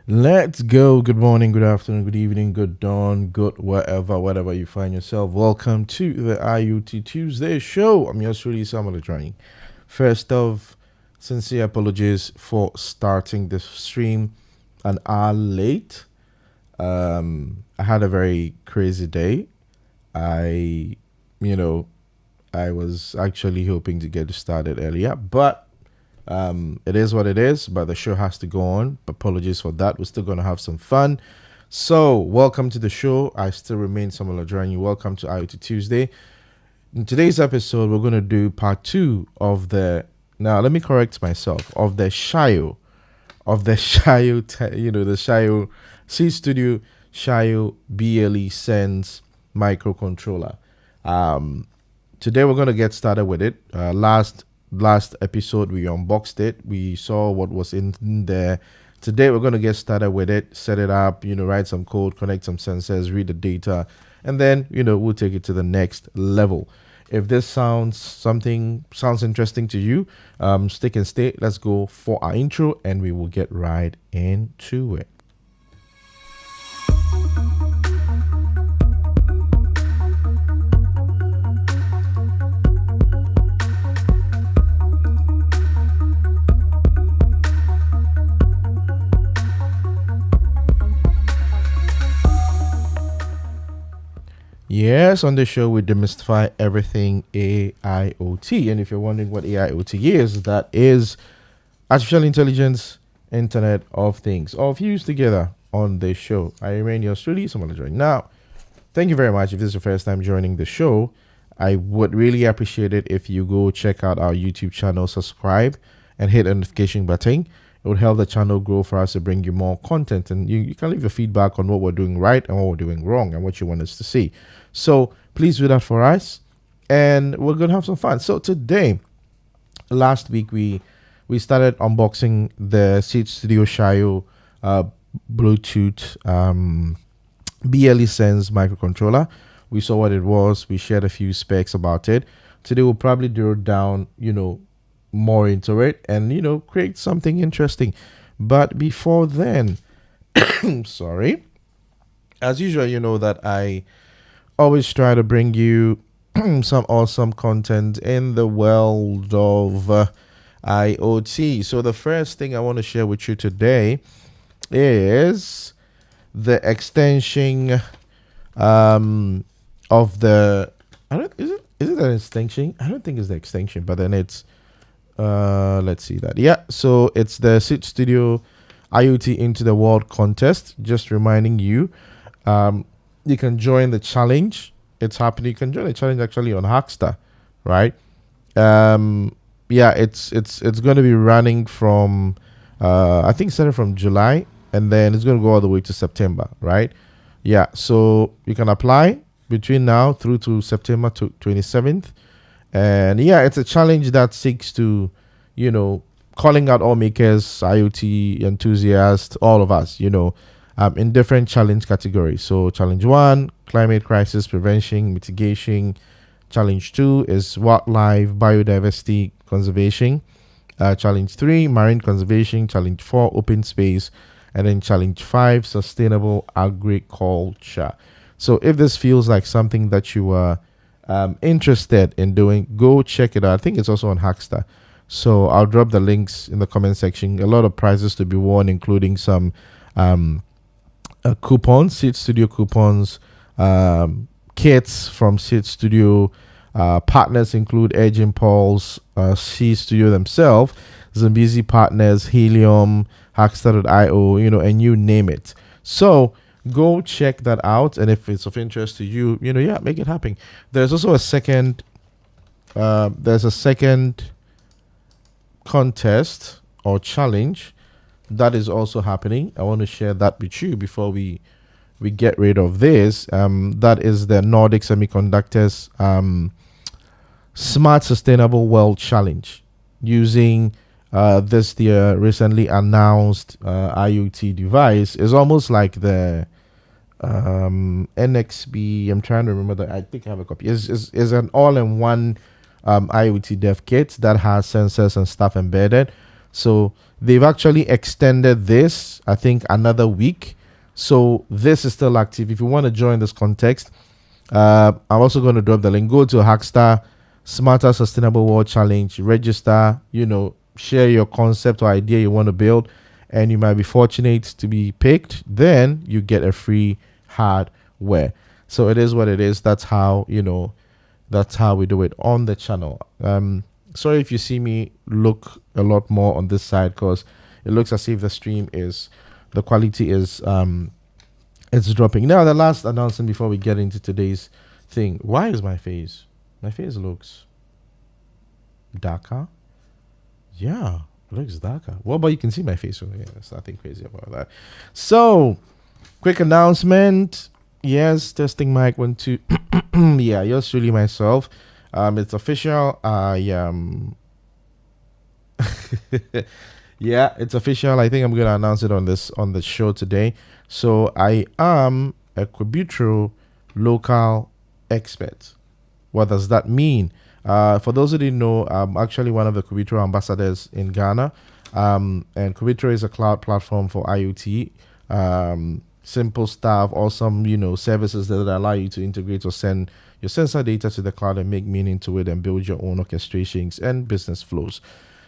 Let's go. Good morning, good afternoon, good evening, good dawn, good wherever you find yourself. Welcome to the IoT Tuesday show. I'm yours truly, Adranyi. First of, sincere apologies for starting this stream an hour late. I had a very crazy day. I, you know, I was actually hoping to get started earlier, but it is what it is, but the show has to go on. Apologies for that. We're still going to have some fun. So, welcome to the show. I still remain Samuel Adranyi. Welcome to IoT Tuesday. In today's episode, we're going to do part two of the. Now, let me correct myself. Of the XIAO, the XIAO Seeed Studio XIAO BLE Sense microcontroller. Today we're going to get started with it. Last episode we unboxed it. We saw what was in there. Today we're going to get started with it, set it up, write some code, connect some sensors, read the data, and then we'll take it to the next level. If this sounds interesting to you, stick and stay. Let's go for our intro and we will get right into it. Yes, on the show we demystify everything AIoT. And if you're wondering what AIoT is, that is artificial intelligence, Internet of Things, all fused together on this show. I remain yours truly, Samuel Adranyi. Now, thank you very much. If this is your first time joining the show, I would really appreciate it if you go check out our YouTube channel, subscribe, and hit the notification button. It would help the channel grow for us to bring you more content. And you can leave your feedback on what we're doing right and what we're doing wrong and what you want us to see. So please do that for us. And we're going to have some fun. So today, last week, we started unboxing the Seeed Studio XIAO Bluetooth BLE Sense microcontroller. We saw what it was. We shared a few specs about it. Today, we'll probably drill down, more into it and create something interesting. But before then, sorry, as usual, that I always try to bring you some awesome content in the world of IoT. So the first thing I want to share with you today is the extension of the is it an extension? I don't think it's the extension, but then it's let's see that. Yeah, so it's the Seeed Studio IoT Into the World contest. Just reminding you, you can join the challenge. It's happening. You can join the challenge actually on Hackster, right? Yeah, it's going to be running from I think started from July, and then it's going to go all the way to September, right? Yeah, so you can apply between now through to September 27th. And yeah, it's a challenge that seeks to, calling out all makers, IoT enthusiasts, all of us, in different challenge categories. So challenge 1, climate crisis prevention, mitigation. Challenge 2 is wildlife, biodiversity conservation. Challenge 3, marine conservation. Challenge 4, open space. And then challenge 5, sustainable agriculture. So if this feels like something that you are interested in doing, go check it out. I think it's also on Hackster. So I'll drop the links in the comment section. A lot of prizes to be won, including some coupons, Seeed Studio coupons, kits from Seeed Studio. Partners include Edge Impulse, Seeed Studio themselves, Zambezi Partners, Helium, Hackster.io, and you name it. So go check that out, and if it's of interest to you, make it happen. There's also a second contest or challenge that is also happening. I want to share that with you before we get rid of this. That is the Nordic Semiconductors Smart Sustainable World Challenge, using this recently announced IoT device. Is almost like the NXB. I'm trying to remember that. I think I have a copy. Is an all-in-one IoT dev kit that has sensors and stuff embedded. So they've actually extended this, I think, another week. So this is still active. If you want to join this context, I'm also going to drop the link. Go to Hackstar Smarter Sustainable World Challenge, register, share your concept or idea you want to build, and you might be fortunate to be picked. Then you get a free hardware. So it is what it is. That's how, that's how we do it on the channel. Sorry if you see me look a lot more on this side, because it looks as if the quality is it's dropping. Now, the last announcement before we get into today's thing. Why is my face looks darker? Yeah, it looks darker. Well, but you can see my face over here. There's nothing crazy about that. So, quick announcement. Yes, testing mic 1 2. Yeah, yours truly myself. It's official. Yeah, it's official. I think I'm gonna announce it on the show today. So I am a Quebeco local expert. What does that mean? For those who didn't know, I'm actually one of the Quebeco ambassadors in Ghana. And Quebeco is a cloud platform for IoT. Simple stuff, awesome, services that allow you to integrate or send your sensor data to the cloud and make meaning to it and build your own orchestrations and business flows.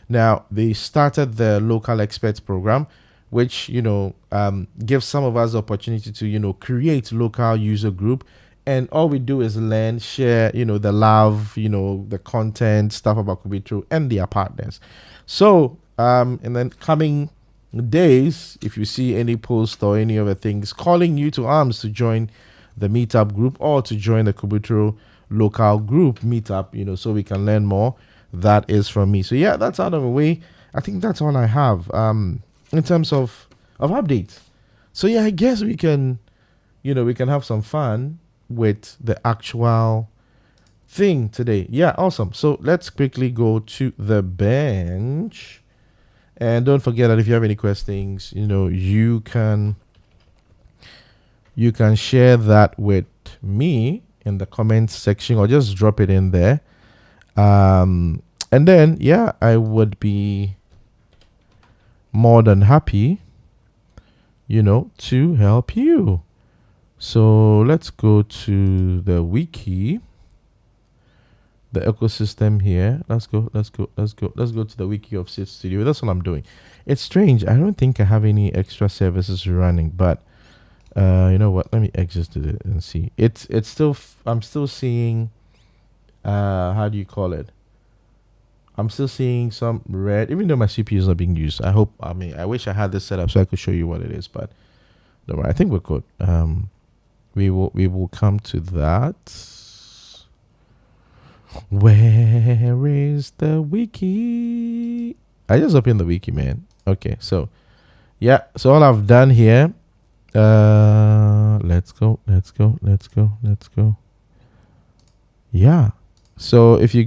Now, they started the local experts program, which, gives some of us the opportunity to, create local user group. And all we do is learn, share, the love, the content, stuff about Quebeco and their partners. So, and then coming days, if you see any post or any other things calling you to arms to join the meetup group or to join the Quebeco local group meetup, so we can learn more, that is from me. So yeah, that's out of the way. I think that's all I have in terms of updates. So yeah, I guess we can have some fun with the actual thing today. Yeah, awesome. So let's quickly go to the bench. And don't forget that if you have any questions, you can share that with me in the comments section or just drop it in there. And then, yeah, I would be more than happy, to help you. So let's go to the wiki, the ecosystem here. Let's go to the wiki of Seeed Studio. That's what I'm doing. It's strange. I don't think I have any extra services running, but you know what? Let me exit it and see. It's still I'm still seeing how do you call it? I'm still seeing some red, even though my CPU is not being used. I wish I had this set up so I could show you what it is, but don't worry, I think we're good. We will come to that. Where is the wiki? I just opened the wiki, man. Okay, so yeah, so all I've done here, let's go. Yeah. So if you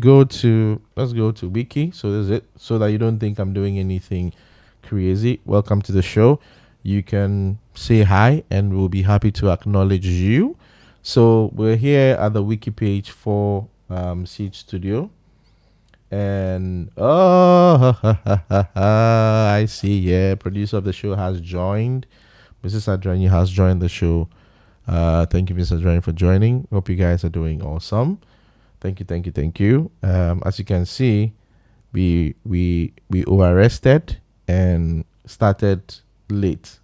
let's go to wiki. So this is it. So that you don't think I'm doing anything crazy. Welcome to the show. You can say hi and we'll be happy to acknowledge you. So we're here at the wiki page for Seeed Studio. And I see, yeah, producer of the show has joined. Mrs. Adranyi has joined the show. Thank you, Mrs. Adranyi, for joining. Hope you guys are doing awesome. Thank you. As you can see, we over-rested and started late.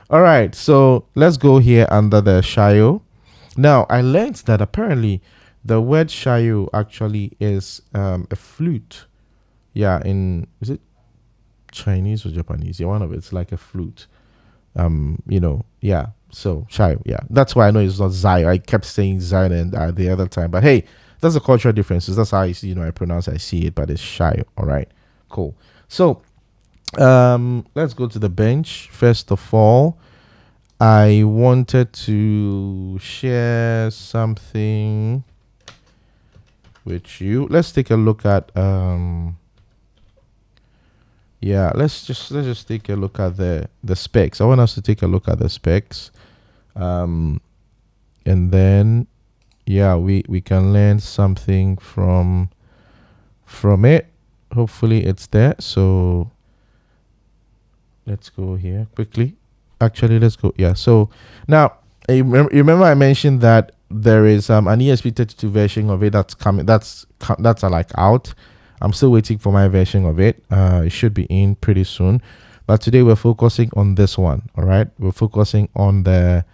All right, so let's go here under the XIAO. Now, I learned that apparently the word XIAO actually is a flute. Yeah, is it Chinese or Japanese? Yeah, one of it's like a flute. Yeah. So XIAO, yeah, that's why I know it's not Zai. I kept saying Zai and the other time, but hey, that's a cultural differences. That's how I pronounce. I see it, but it's XIAO. All right, cool. So, let's go to the bench. First of all, I wanted to share something with you. Let's take a look at yeah, let's just take a look at the specs. I want us to take a look at the specs. And then yeah, we can learn something from it. hopefully it's there. So let's go here quickly. Actually, let's go. Yeah. So now you remember I mentioned that there is an ESP32 version of it that's coming. That's like out. I'm still waiting for my version of it. It should be in pretty soon. But today we're focusing on this one. All right. We're focusing on the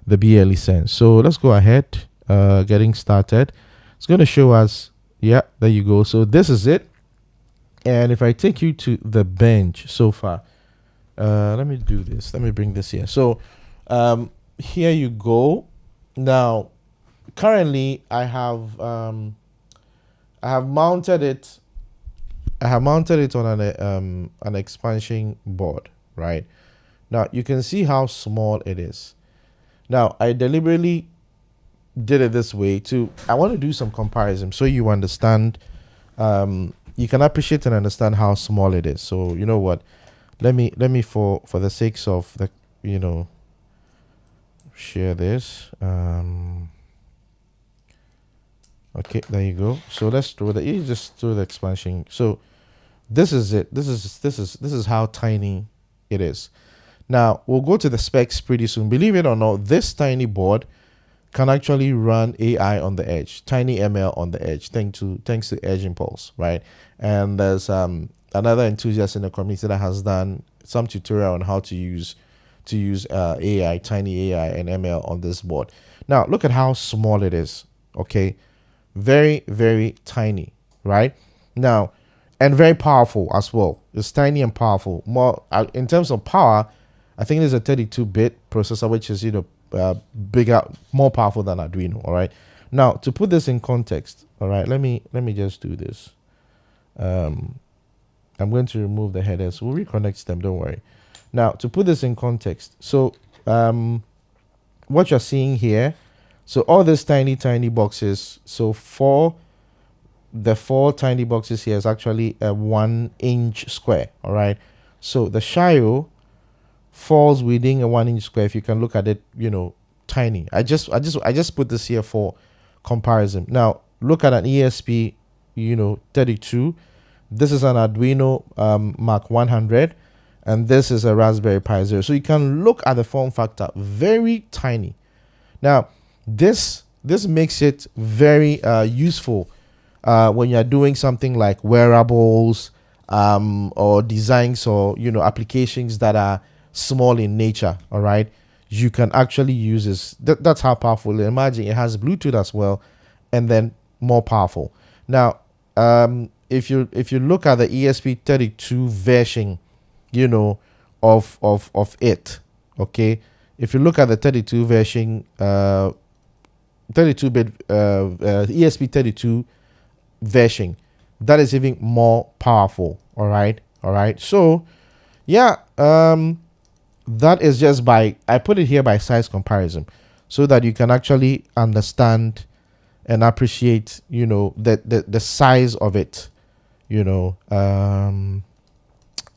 BLE sense. So let's go ahead. Getting started. It's going to show us. Yeah, there you go. So this is it. And if I take you to the bench so far, let me do this. Let me bring this here. So here you go. Now, currently I have mounted it. I have mounted it on an expansion board, right? Now you can see how small it is. Now I deliberately did it this way I want to do some comparison so you understand, you can appreciate and understand how small it is. So you know what, let me for the sakes of the, share this. Okay, there you go. So let's throw you just throw the expansion. So this is it. This is how tiny it is. Now we'll go to the specs pretty soon. Believe it or not, this tiny board can actually run AI on the edge, tiny ML on the edge, thanks to Edge Impulse, right? And there's another enthusiast in the community that has done some tutorial on how to use AI, tiny AI and ML on this board. Now look at how small it is. Okay, very, very tiny, right? Now, and very powerful as well. It's tiny and powerful. More in terms of power, I think there's a 32-bit processor, which is bigger, more powerful than Arduino. All right. Now to put this in context, all right, let me just do this. I'm going to remove the headers. We'll reconnect them. Don't worry. Now to put this in context, so what you're seeing here, so all these tiny boxes. So the four tiny boxes here is actually a 1 inch square. All right. So the XIAO falls within a 1 inch square. If you can look at it, tiny. I just put this here for comparison. Now look at an ESP 32. This is an Arduino Mark 100, and this is a Raspberry Pi Zero. So you can look at the form factor, very tiny. Now this makes it very useful when you're doing something like wearables or designs or applications that are small in nature. All right, you can actually use this. That's how powerful. Imagine it has Bluetooth as well, and then more powerful. Now if you look at the ESP32 version of it, okay, if you look at the 32 version 32-bit ESP32 version, that is even more powerful. All right. So yeah, that is just I put it here by size comparison so that you can actually understand and appreciate the size of it.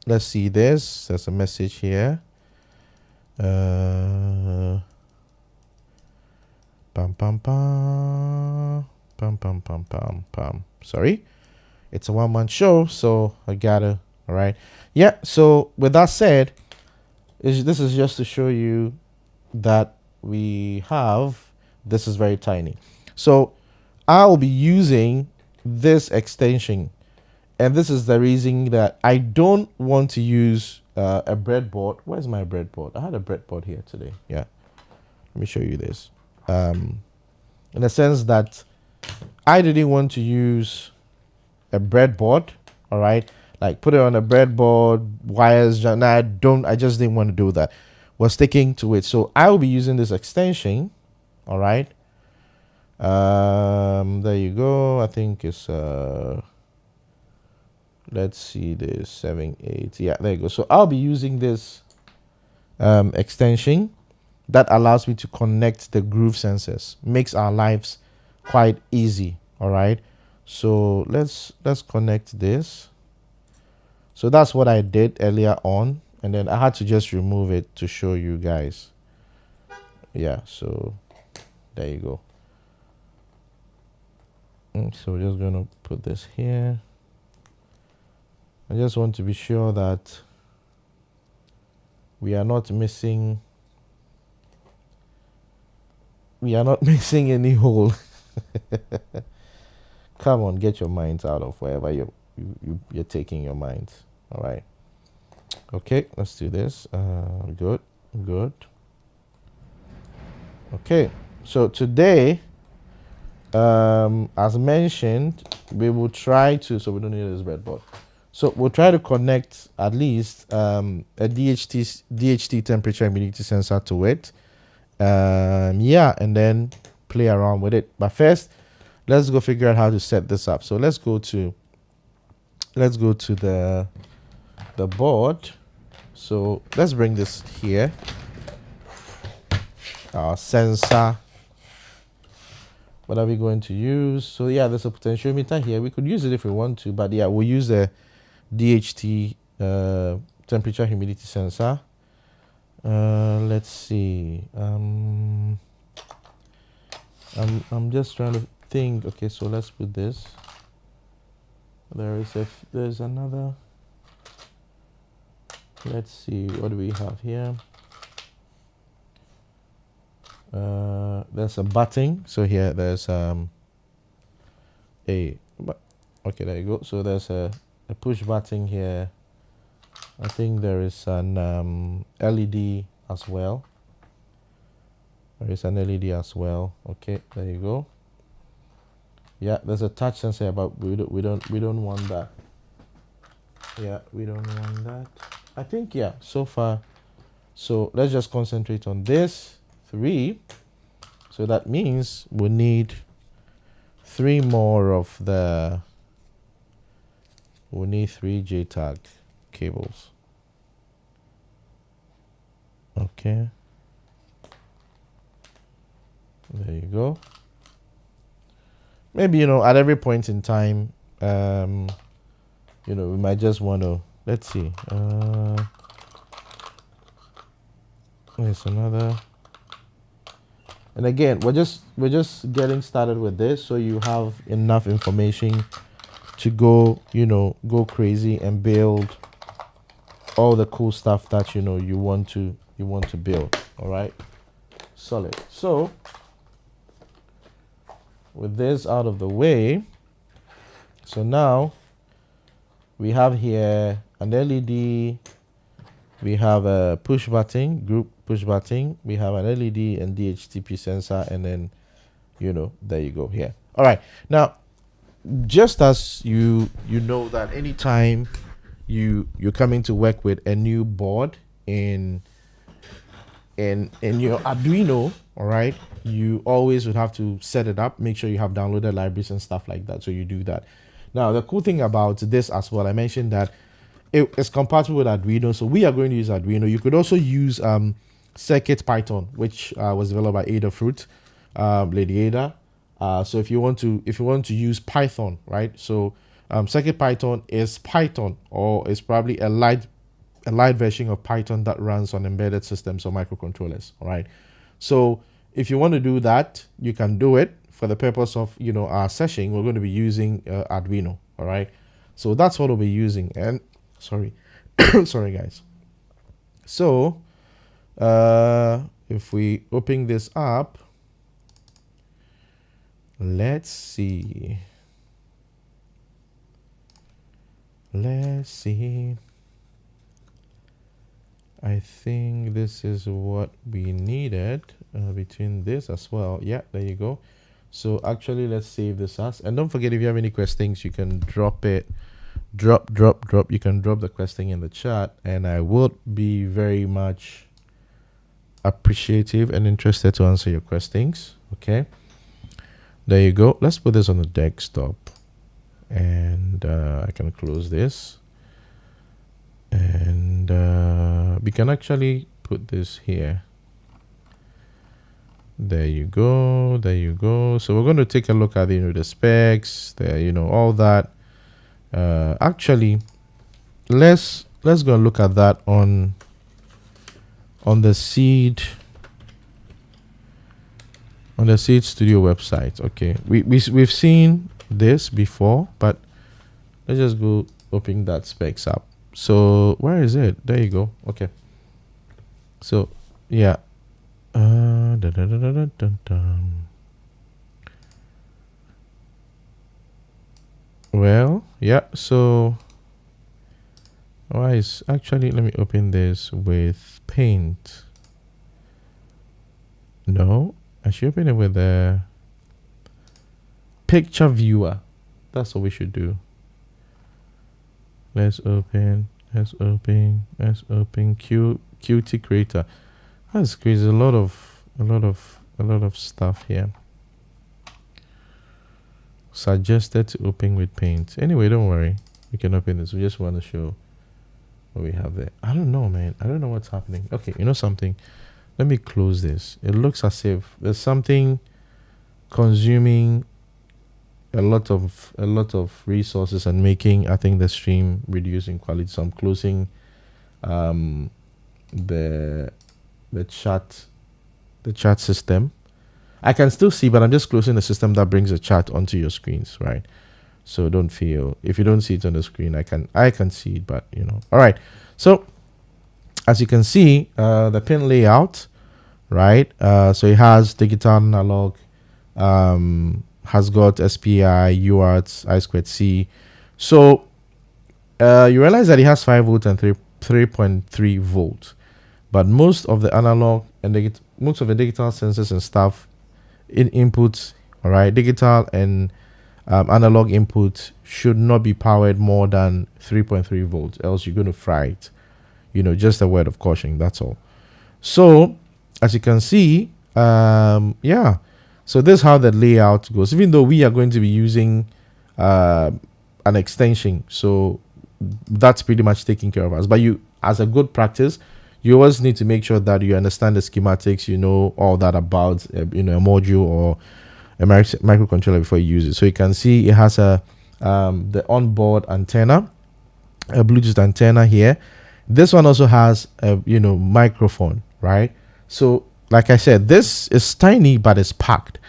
Let's see this. There's a message here. Pam pam pam pam pam pam pam pam. Sorry, it's a one-man show, so I gotta. All right. Yeah. So with that said, this is just to show you that we have. This is very tiny. So I will be using this extension, and this is the reason that I don't want to use a breadboard. Where's my breadboard? I had a breadboard here today. Yeah. Let me show you this. In the sense that I didn't want to use a breadboard, all right, like put it on a breadboard, wires. I just didn't want to do that. We're sticking to it. So I will be using this extension, all right. There you go. I think it's let's see this 7 8. Yeah, there you go. So I'll be using this extension that allows me to connect the groove sensors, makes our lives quite easy. All right, so let's connect this. So that's what I did earlier on, and then I had to just remove it to show you guys. Yeah, so there you go. So we're just gonna put this here. I just want to be sure that we are not missing missing any hole. Come on, get your minds out of wherever you're taking your minds. All right. Okay, let's do this. Good. Okay, so today, as mentioned, we will try to, so we don't need this breadboard. So we'll try to connect at least a DHT temperature humidity sensor to it. Yeah, and then play around with it. But first, let's go figure out how to set this up. So let's go to the board. So let's bring this here. Our sensor. What are we going to use? So yeah, there's a potentiometer here. We could use it if we want to, but yeah, we'll use a DHT temperature humidity sensor. Let's see. I'm just trying to think. Okay, so let's put this. There's another. Let's see, what do we have here? There's a button. So here there's okay, there you go. So there's a push button here. I think there is an LED as well. There is an LED as well. Okay, there you go. Yeah, there's a touch sensor, but we don't want that. Yeah, we don't want that. I think, yeah, so far. So let's just concentrate on this 3. So that means we need 3 more of the. We need 3 JTAG cables. Okay. There you go. Maybe, at every point in time, we might just want to, let's see. There's another. And again, we're just getting started with this, so you have enough information to go crazy and build all the cool stuff that you want to build. All right, solid. So with this out of the way, so now we have here an LED, we have a push button, group push button, we have an LED and DHTP sensor, and then there you go here. All right, now just as you know that anytime you're coming to work with a new board in your Arduino, all right, you always would have to set it up, make sure you have downloaded libraries and stuff like that. So you do that. Now the cool thing about this as well, I mentioned that it's compatible with Arduino, so we are going to use Arduino. You could also use Circuit Python, which was developed by Adafruit, Lady Ada. So if you want to use Python, right? So Circuit Python is Python, or it's probably a light version of Python that runs on embedded systems or microcontrollers. All right. So if you want to do that, you can do it. For the purpose of our session, we're going to be using Arduino. All right. So that's what we'll be using. And sorry, sorry guys. So if we open this up, let's see. I think this is what we needed between this as well. Yeah, there you go. So actually, let's save this as, and don't forget, if you have any questions, you can drop it. Drop. You can drop the question in the chat, and I would be very much appreciative and interested to answer your questions. Okay. There you go. Let's put this on the desktop, and I can close this, and we can actually put this here. There you go. So we're going to take a look at the specs, all that. Actually, let's go and look at that on the Seeed Studio website. Okay, we've seen this before, but let's just go open that specs up. So where is it? There you go. Okay. So yeah. Well, yeah. So why is actually, let me open this with Paint. No, I should open it with a picture viewer. That's what we should do. Let's open Qt Creator. That's crazy. A lot of stuff here. Suggested to open with Paint. Anyway, don't worry. We can open this. We just want to show what we have there. I don't know, man. I don't know what's happening. Okay, you know something? Let me close this. It looks as if there's something consuming a lot of resources and making, I think, the stream reducing quality. So I'm closing the chat system. I can still see, but I'm just closing the system that brings the chat onto your screens, right? So don't feel, if you don't see it on the screen, I can see it, but you know. All right. So as you can see, the pin layout, right? So it has digital, analog, has got SPI, UART, I2C. So you realize that it has 5 volts and 3.3 volts, but most of the analog and most of the digital sensors and stuff in inputs, all right, digital and analog input should not be powered more than 3.3 volts, else you're going to fry it. You know, just a word of caution, that's all. So as you can see, yeah, so this is how the layout goes, even though we are going to be using an extension, so that's pretty much taking care of us. But you, as a good practice, you always need to make sure that you understand the schematics, you know, all that about you know, a module or a microcontroller before you use it. So you can see it has a the onboard antenna, a Bluetooth antenna here. This one also has a, you know, microphone, right? So like I said, this is tiny but it's packed.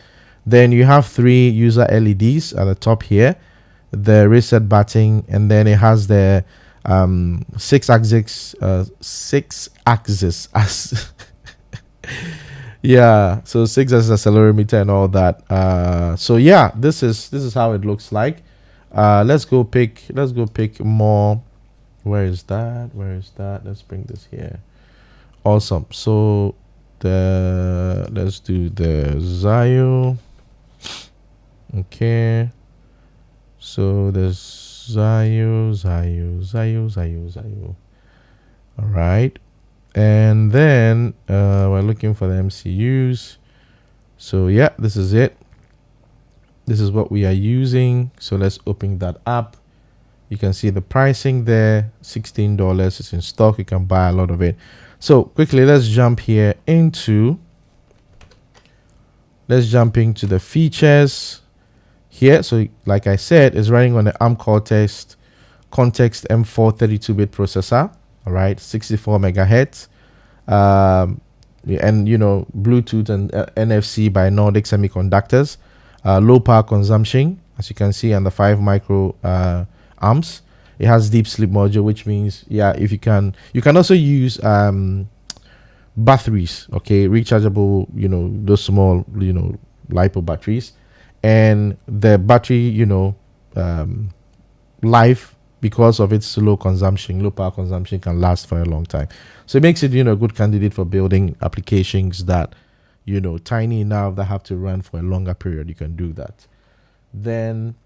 Then you have 3 user LEDs at the top here, the reset button, and then it has the 6 axis as yeah, so 6 axis accelerometer and all that. So yeah, this is how it looks like. Let's go pick more. Where is that? Let's bring this here. Awesome. So let's do the XIAO. Okay, so there's XIAO. All right, and then we're looking for the MCUs. So yeah, this is it. This is what we are using. So let's open that up. You can see the pricing there, $16. It's in stock. You can buy a lot of it. So quickly, let's jump into the features here. So like I said, it's running on the ARM Cortex Context M4 32-bit processor. All right, 64 megahertz. And you know, Bluetooth and NFC by Nordic Semiconductors. Low power consumption, as you can see, on the 5 micro amps. It has deep sleep module, which means, yeah, if you can also use batteries, okay, rechargeable, you know, those small, you know, lipo batteries, and the battery, you know, life, because of its low power consumption, can last for a long time. So it makes it, you know, a good candidate for building applications that, you know, tiny enough that have to run for a longer period. You can do that. Then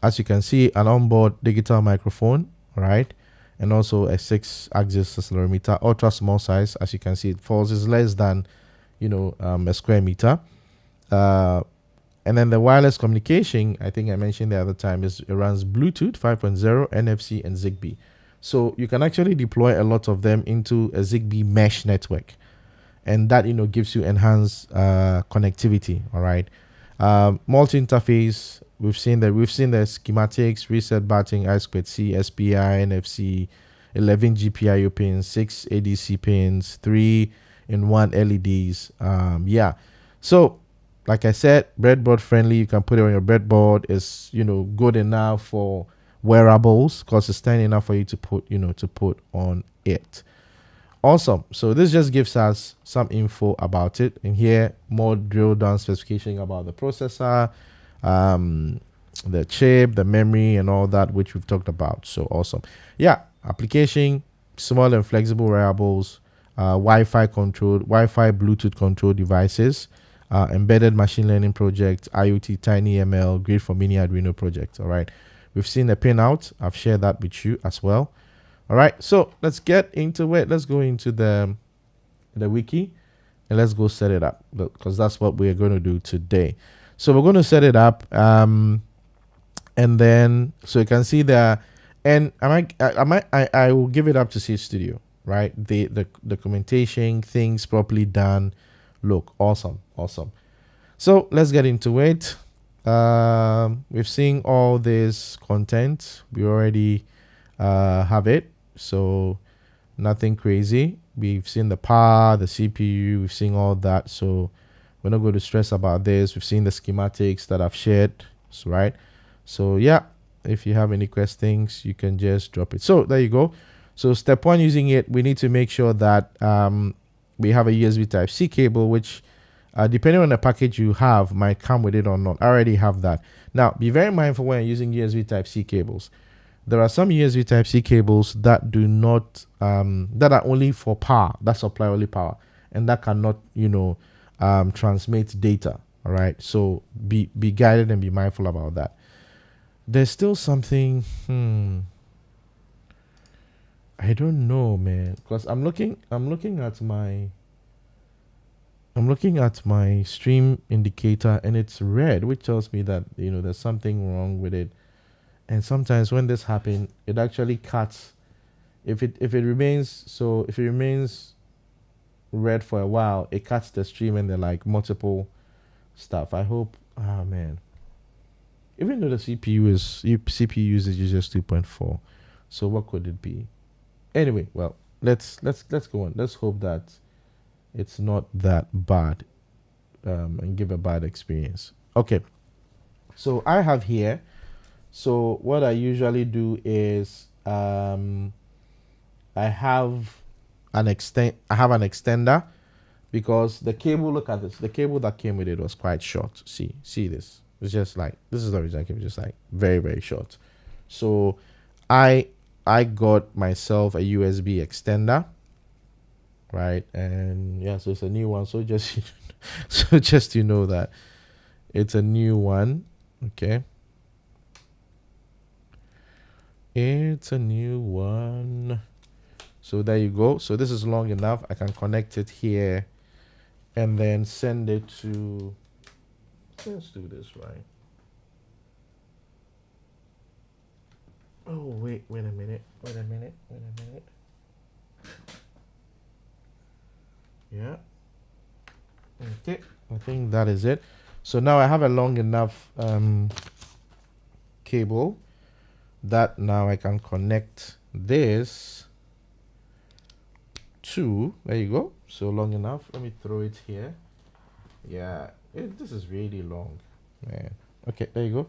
as you can see, an onboard digital microphone, right, and also a 6 axis accelerometer, ultra small size. As you can see, it falls is less than, you know, a square meter. And then the wireless communication, I think I mentioned the other time, is it runs Bluetooth 5.0, NFC, and Zigbee. So you can actually deploy a lot of them into a Zigbee mesh network, and that, you know, gives you enhanced connectivity. All right, multi-interface. We've seen the schematics, reset button, I2C, SPI, NFC, 11 GPIO pins, 6 ADC pins, 3-in-1 LEDs. Yeah, so like I said, breadboard friendly. You can put it on your breadboard. It's, you know, good enough for wearables because it's tiny enough for you to put, to put on it. Awesome. So this just gives us some info about it. And here, more drill down specification about the processor, the chip, the memory, and all that, which we've talked about. So awesome. Yeah, application, small and flexible wearables, Wi-Fi controlled, Wi-Fi Bluetooth controlled devices, embedded machine learning project, IoT, tiny ML, great for mini Arduino projects. All right. We've seen the pinout. I've shared that with you as well. All right, so let's get into it. Let's go into the wiki and let's go set it up because that's what we're going to do today. So we're going to set it up, and then so you can see there. And I will give it up to Seeed Studio, right? The documentation, things properly done. Look, awesome. So let's get into it. We've seen all this content. We already have it. So nothing crazy. We've seen the power, the CPU, we've seen all that. So we're not going to stress about this. We've seen the schematics that I've shared, right? So yeah, if you have any questions, you can just drop it. So there you go. So step one, using it, we need to make sure that we have a USB Type-C cable, which depending on the package you have, might come with it or not. I already have that. Now, be very mindful when you're using USB Type-C cables. There are some USB Type-C cables that do not, that are only for power, that supply only power, and that cannot, transmit data. All right. So be guided and be mindful about that. There's still something, I don't know, man, because I'm looking at my stream indicator and it's red, which tells me that, there's something wrong with it. And sometimes when this happens, it actually cuts. If it remains red for a while, it cuts the stream and they're like multiple stuff. I hope. Oh man. Even though the CPU usage is just 2.4, so what could it be? Anyway, well, let's go on. Let's hope that it's not that bad, and give a bad experience. Okay. So I have here. So what I usually do is I have an extender because the cable, look at this, the cable that came with it was quite short. See this. It's just like, this is the original cable, just like very, very short. So I got myself a USB extender, right? And yeah, so it's a new one. So just you know that it's a new one. Okay. It's a new one. So there you go. So this is long enough. I can connect it here and then send it to, let's do this right. Oh, wait a minute. Yeah. Okay. I think that is it. So now I have a long enough cable that now I can connect this to, there you go. So long enough. Let me throw it here. Yeah, this is really long, man. Okay, there you go.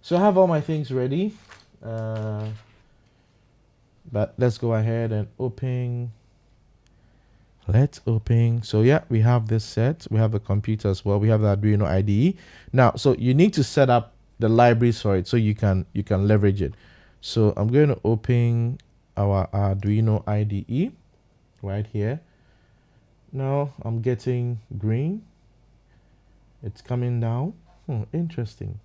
So I have all my things ready. But let's go ahead and open. Let's open. So yeah, we have this set. We have the computer as well. We have the Arduino IDE. Now, so you need to set up the libraries for it so you can leverage it. So I'm going to open our Arduino IDE right here. Now I'm getting green. It's coming down. Interesting.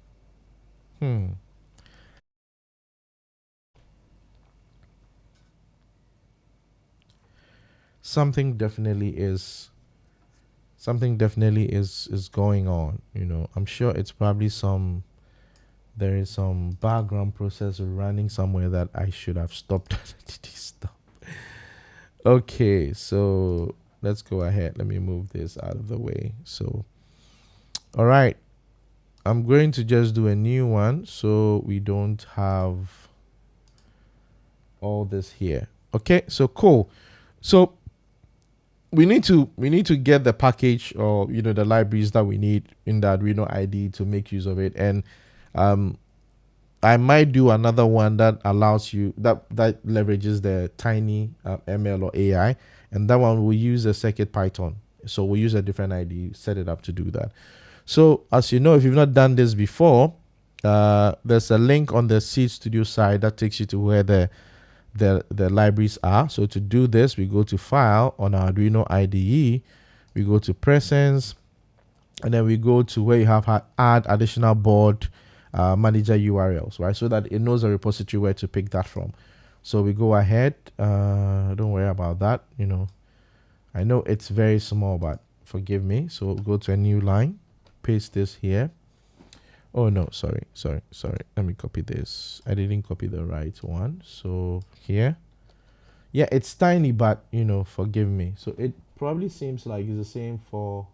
Something definitely is going on. I'm sure it's probably there is some background process running somewhere that I should have stopped. Stop. Okay, so let's go ahead. Let me move this out of the way. So, all right, I'm going to just do a new one so we don't have all this here. Okay, so cool. So we need to get the package or the libraries that we need in the Arduino IDE to make use of it. And I might do another one that allows you that leverages the tiny ML or AI, and that one will use a circuit Python. So we'll use a different ID, set it up to do that. So as you know, if you've not done this before, there's a link on the Seeed Studio side that takes you to where the libraries are. So to do this, we go to File on our Arduino IDE, we go to Presence, and then we go to where you have add additional board manager URLs, right? So that it knows a repository where to pick that from. So we go ahead. Don't worry about that. You know, I know it's very small, but forgive me. So we'll go to a new line, paste this here. Oh no, sorry. Let me copy this. I didn't copy the right one. So here, yeah, it's tiny, but you know, forgive me. So it probably seems like it's the same for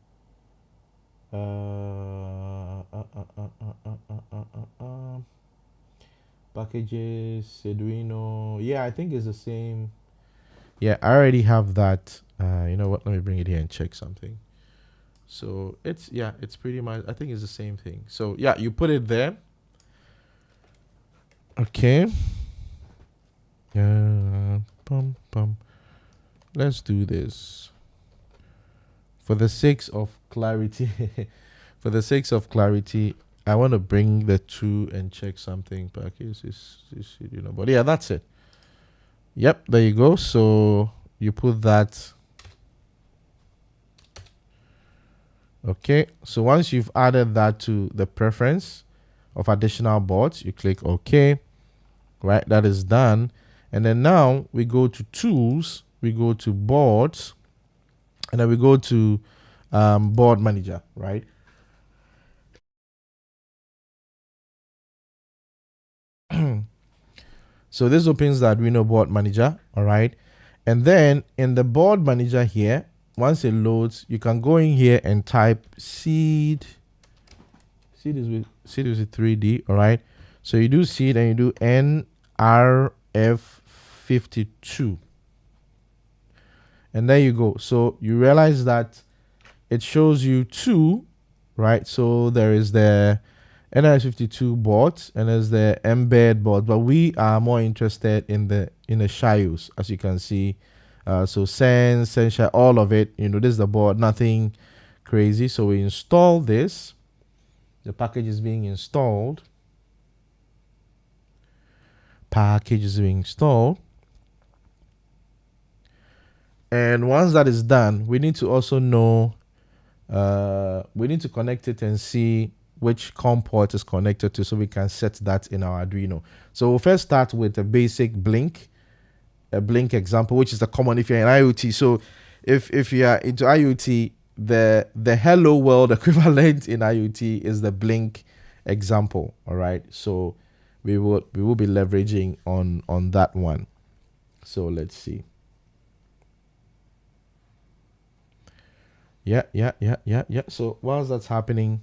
packages, Arduino. Yeah, I think it's the same. Yeah, I already have that. You know what? Let me bring it here and check something. So it's pretty much, I think it's the same thing. So yeah, you put it there. Okay. Let's do this for the sake of clarity. For the sake of clarity, I want to bring the two and check something. Package is you know, but yeah, that's it. Yep, there you go. So you put that. Okay, so once you've added that to the preference of additional boards, you click OK. Right, that is done. And then now we go to Tools, we go to Boards, and then we go to Board Manager, right? So this opens the Arduino Board Manager, all right? And then in the Board Manager here, once it loads, you can go in here and type Seed. Seed is with 3D, all right? So you do Seed and you do NRF52. And there you go. So you realize that it shows you two, right? So there is the NRF52 board and there's the embed board, but we are more interested in the XIAOs, as you can see. So Sense, all of it, you know, this is the board, nothing crazy. So we install this. The package is being installed. Package is being installed. And once that is done, we need to also know, we need to connect it and see which COM port is connected to, so we can set that in our Arduino. So we'll first start with a basic blink, a blink example, which is the common if you're in IoT. So if you are into IoT, the hello world equivalent in IoT is the blink example. All right. So we will be leveraging on that one. So let's see. Yeah. So whilst that's happening,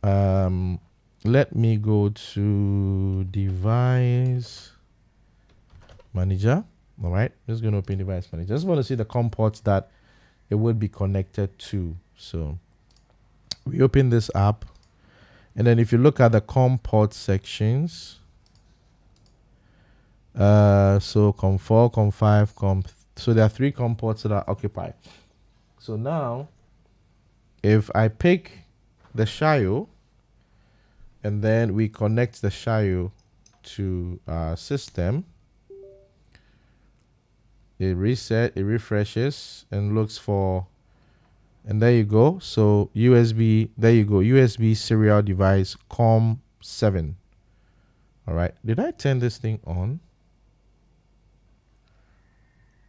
let me go to device manager. All right, just going to open device manager. Just want to see the COM ports that it would be connected to. So we open this up, and then if you look at the COM port sections, so COM4, COM5, so there are 3 COM ports that are occupied. So now if I pick the XIAO and then we connect the XIAO to our system, it refreshes and looks for, and there you go. So USB, there you go, USB serial device COM7. All right, did I turn this thing on?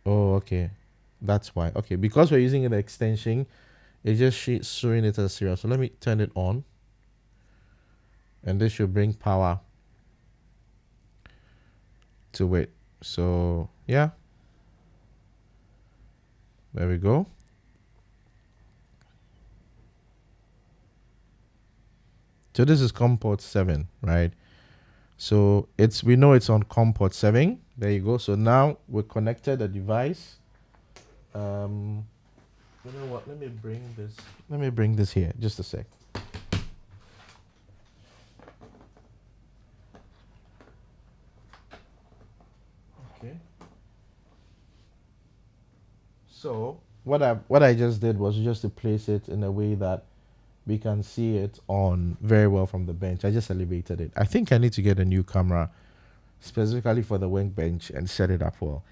Oh, okay, that's why. Okay, because we're using an extension, it's just showing it as serial. So let me turn it on, and this should bring power to it. So yeah, there we go. So this is COM port 7, right? So we know it's on COM port 7. There you go. So now we're connected the device. You know what? Let me bring this here. Just a sec. So what I just did was just to place it in a way that we can see it on very well from the bench. I just elevated it. I think I need to get a new camera specifically for the workbench and set it up well.